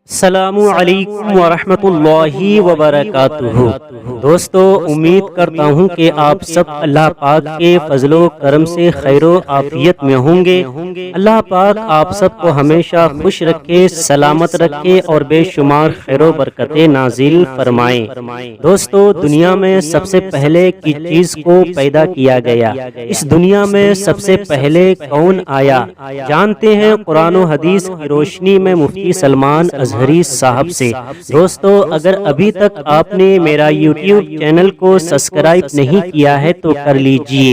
السلام علیکم ورحمۃ اللہ وبرکاتہ۔ دوستو، امید کرتا ہوں کہ آپ سب اللہ پاک کے فضل و کرم سے خیر و عافیت میں ہوں گے۔ اللہ پاک آپ سب کو ہمیشہ خوش رکھے، سلامت رکھے اور بے شمار خیر و برکتیں نازل فرمائے۔ دوستو، دنیا میں سب سے پہلے کس چیز کو پیدا کیا گیا؟ اس دنیا میں سب سے پہلے کون آیا؟ جانتے ہیں قرآن و حدیث کی روشنی میں مفتی سلمان ازہری صاحب سے۔ دوستو، اگر ابھی تک آپ نے میرا یوٹیوب چینل کو سبسکرائب نہیں کیا ہے تو کر لیجئے،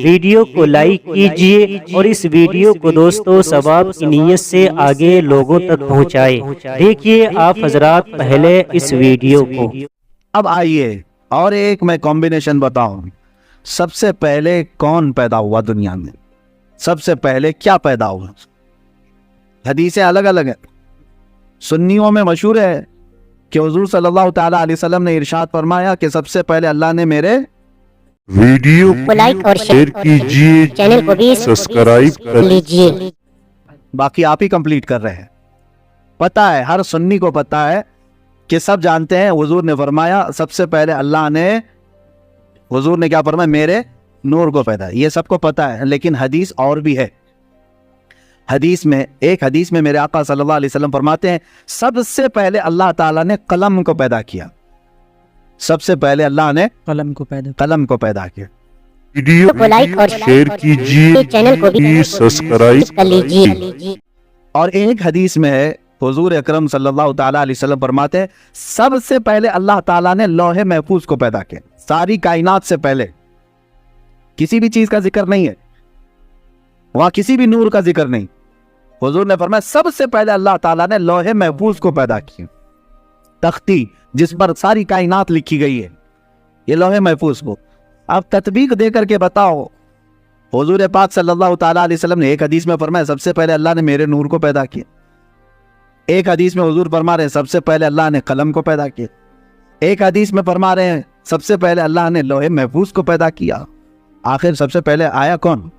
ویڈیو کو لائک کیجئے اور اس ویڈیو کو دوستو ثواب کی نیت سے آگے لوگوں تک پہنچائے۔ دیکھیے آپ حضرات پہلے اس ویڈیو کو۔ اب آئیے اور ایک میں کمبینیشن بتاؤں، سب سے پہلے کون پیدا ہوا دنیا میں؟ سب سے پہلے کیا پیدا ہوا؟ حدیثیں الگ الگ ہیں۔ سنیوں میں مشہور ہے کہ حضور صلی اللہ تعالیٰ علیہ وسلم نے ارشاد فرمایا کہ سب سے پہلے اللہ نے میرے ویڈیو کو لائک اور شیئر کیجئے، چینل کو بھی سبسکرائب کر لیجئے۔ باقی آپ ہی کمپلیٹ کر رہے ہیں۔ پتا ہے، ہر سنی کو پتا ہے کہ سب جانتے ہیں حضور نے فرمایا سب سے پہلے اللہ نے، حضور نے کیا فرمایا؟ میرے نور کو پیدا۔ یہ سب کو پتا ہے، لیکن حدیث اور بھی ہے۔ ایک حدیث میں میرے آقا صلی اللہ علیہ وسلم فرماتے ہیں سب سے پہلے اللہ تعالیٰ نے قلم کو پیدا کیا۔ سب سے پہلے اللہ نے قلم کو پیدا کیا۔ ویڈیو کو لائک اور شیئر کیجئے، چینل کو بھی سبسکرائب کر لیجئے۔ اور ایک حدیث میں ہے حضور اکرم صلی اللہ تعالیٰ علیہ وسلم فرماتے ہیں سب سے پہلے اللہ تعالیٰ نے لوح محفوظ کو پیدا کیا۔ ساری کائنات سے پہلے کسی بھی چیز کا ذکر نہیں ہے، وہاں کسی بھی نور کا ذکر نہیں۔ حضور نے فرمایا سب سے پہلے اللہ تعالیٰ نے لوح محفوظ کو پیدا کیا، تختی جس پر ساری کائنات لکھی گئی ہے، یہ لوح محفوظ کو۔ اب تطبیق دے کر کے بتاؤ، حضور پاک صلی اللہ تعالیٰ علیہ وسلم نے ایک حدیث میں فرمایا سب سے پہلے اللہ نے میرے نور کو پیدا کیا، ایک حدیث میں حضور فرما رہے ہیں سب سے پہلے اللہ نے قلم کو پیدا کیا، ایک حدیث میں فرما رہے ہیں سب سے پہلے اللہ نے لوح محفوظ کو پیدا کیا۔ آخر سب سے پہلے آیا کون؟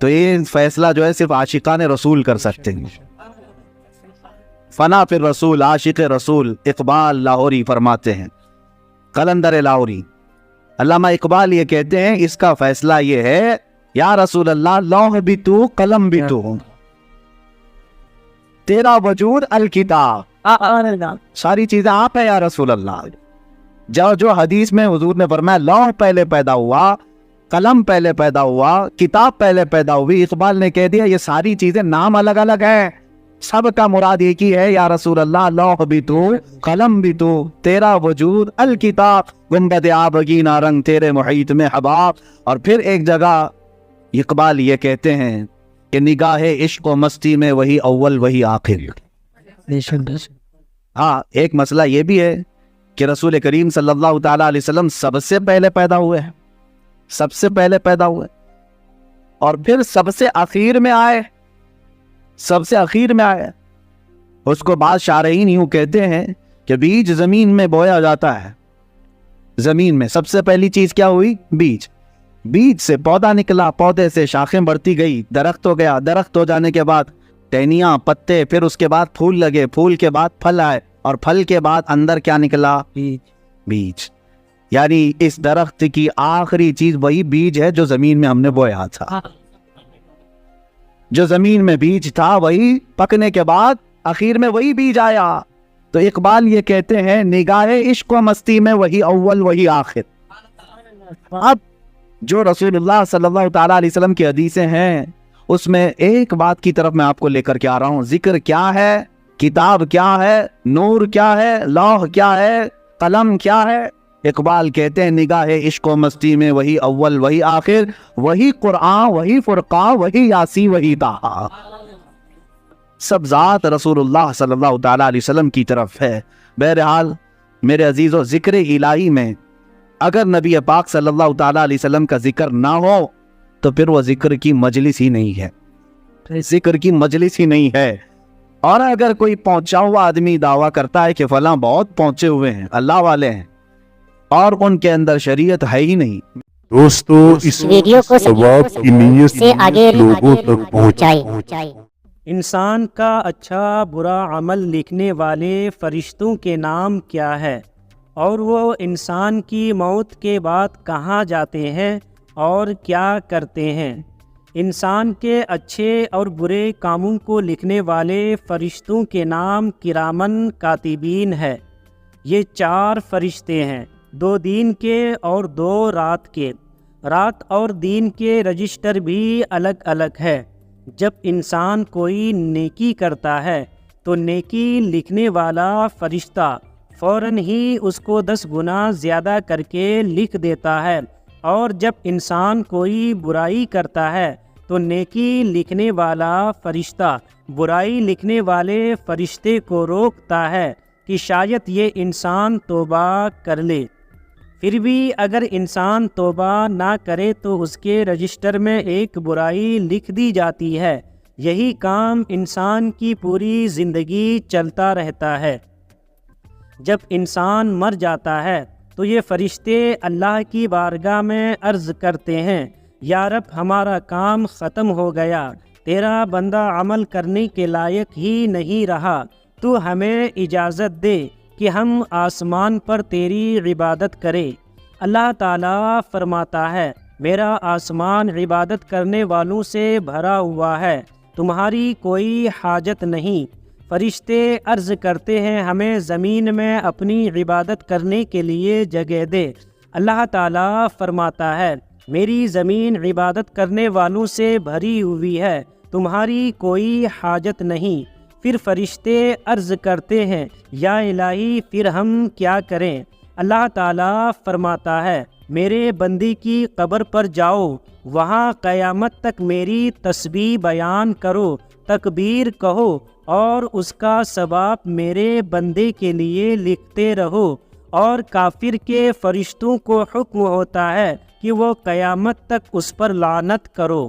تو یہ فیصلہ جو ہے صرف عاشقان رسول کر سکتے ہیں۔ فنا فی الرسول، عاشق رسول اقبال لاہوری فرماتے ہیں، قلندر لاہوری علامہ اقبال یہ کہتے ہیں اس کا فیصلہ یہ ہے یا رسول اللہ لوح بھی تو قلم بھی تو، تیرا وجود الکتاب، ساری چیزیں آپ ہیں یا رسول اللہ۔ جو حدیث میں حضور نے فرمایا لوح پہلے پیدا ہوا، قلم پہلے پیدا ہوا، کتاب پہلے پیدا ہوئی، اقبال نے کہہ دیا یہ ساری چیزیں نام الگ الگ ہیں، سب کا مراد ایک ہی ہے یا رسول اللہ لوح بھی تو قلم بھی تو، تیرا وجود الکتاب، گنبد آبگینہ رنگ تیرے محیط میں حباب۔ اور پھر ایک جگہ اقبال یہ کہتے ہیں کہ نگاہ عشق و مستی میں وہی اول وہی آخر۔ ہاں، ایک مسئلہ یہ بھی ہے کہ رسول کریم صلی اللہ تعالیٰ علیہ وسلم سب سے پہلے پیدا ہوئے ہیں، سب سے پہلے پیدا ہوئے اور پھر سب سے اخیر میں آئے، سب سے اخیر میں آئے۔ اس کو بعض شارحین یوں کہتے ہیں کہ بیج زمین میں بویا جاتا ہے، زمین میں سب سے پہلی چیز کیا ہوئی؟ بیج، بیج سے پودا نکلا، پودے سے شاخیں بڑھتی گئی، درخت ہو گیا، درخت ہو جانے کے بعد ٹہنیاں، پتے، پھر اس کے بعد پھول لگے، پھول کے بعد پھل آئے، اور پھل کے بعد اندر کیا نکلا؟ بیج۔ یعنی اس درخت کی آخری چیز وہی بیج ہے جو زمین میں ہم نے بویا تھا، جو زمین میں بیج تھا وہی پکنے کے بعد آخر میں وہی بیج آیا۔ تو اقبال یہ کہتے ہیں نگاہ عشق و مستی میں وہی اول وہی آخر۔ اب جو رسول اللہ صلی اللہ تعالیٰ علیہ وسلم کی حدیثیں ہیں اس میں ایک بات کی طرف میں آپ کو لے کر کے آ رہا ہوں، ذکر کیا ہے، کتاب کیا ہے، نور کیا ہے، لوح کیا ہے، قلم کیا ہے۔ اقبال کہتے ہیں نگاہ عشق و مستی میں وہی اول وہی آخر، وہی قرآن وہی فرقان وہی یاسی وہی طٰہٰ، سب ذات رسول اللہ صلی اللہ تعالیٰ علیہ وسلم کی طرف ہے۔ بہرحال میرے عزیزو، ذکر الہی میں اگر نبی پاک صلی اللہ تعالیٰ علیہ وسلم کا ذکر نہ ہو تو پھر وہ ذکر کی مجلس ہی نہیں ہے، ذکر کی مجلس ہی نہیں ہے۔ اور اگر کوئی پہنچا ہوا آدمی دعویٰ کرتا ہے کہ فلاں بہت پہنچے ہوئے ہیں، اللہ والے ہیں، اور ان کے اندر شریعت ہے ہی نہیں، دوستو اس ویڈیو کو ثواب کی نیت سے آگے لوگوں تک پہنچائے۔ انسان کا اچھا برا عمل لکھنے والے فرشتوں کے نام کیا ہے، اور وہ انسان کی موت کے بعد کہاں جاتے ہیں اور کیا کرتے ہیں؟ انسان کے اچھے اور برے کاموں کو لکھنے والے فرشتوں کے نام کرامن کاتبین ہے۔ یہ 4 فرشتے ہیں، 2 دن کے اور 2 رات کے۔ رات اور دن کے رجسٹر بھی الگ الگ ہے۔ جب انسان کوئی نیکی کرتا ہے تو نیکی لکھنے والا فرشتہ فوراً ہی اس کو 10 گنا زیادہ کر کے لکھ دیتا ہے، اور جب انسان کوئی برائی کرتا ہے تو نیکی لکھنے والا فرشتہ برائی لکھنے والے فرشتے کو روکتا ہے کہ شاید یہ انسان توبہ کر لے۔ پھر بھی اگر انسان توبہ نہ کرے تو اس کے رجسٹر میں ایک برائی لکھ دی جاتی ہے۔ یہی کام انسان کی پوری زندگی چلتا رہتا ہے۔ جب انسان مر جاتا ہے تو یہ فرشتے اللہ کی بارگاہ میں عرض کرتے ہیں، یا رب ہمارا کام ختم ہو گیا، تیرا بندہ عمل کرنے کے لائق ہی نہیں رہا، تو ہمیں اجازت دے کہ ہم آسمان پر تیری عبادت کریں۔ اللہ تعالیٰ فرماتا ہے، میرا آسمان عبادت کرنے والوں سے بھرا ہوا ہے، تمہاری کوئی حاجت نہیں۔ فرشتے عرض کرتے ہیں، ہمیں زمین میں اپنی عبادت کرنے کے لیے جگہ دے۔ اللہ تعالیٰ فرماتا ہے، میری زمین عبادت کرنے والوں سے بھری ہوئی ہے، تمہاری کوئی حاجت نہیں۔ پھر فرشتے عرض کرتے ہیں، یا الہی پھر ہم کیا کریں؟ اللہ تعالیٰ فرماتا ہے، میرے بندی کی قبر پر جاؤ، وہاں قیامت تک میری تسبیح بیان کرو، تکبیر کہو، اور اس کا ثواب میرے بندے کے لیے لکھتے رہو۔ اور کافر کے فرشتوں کو حکم ہوتا ہے کہ وہ قیامت تک اس پر لعنت کرو۔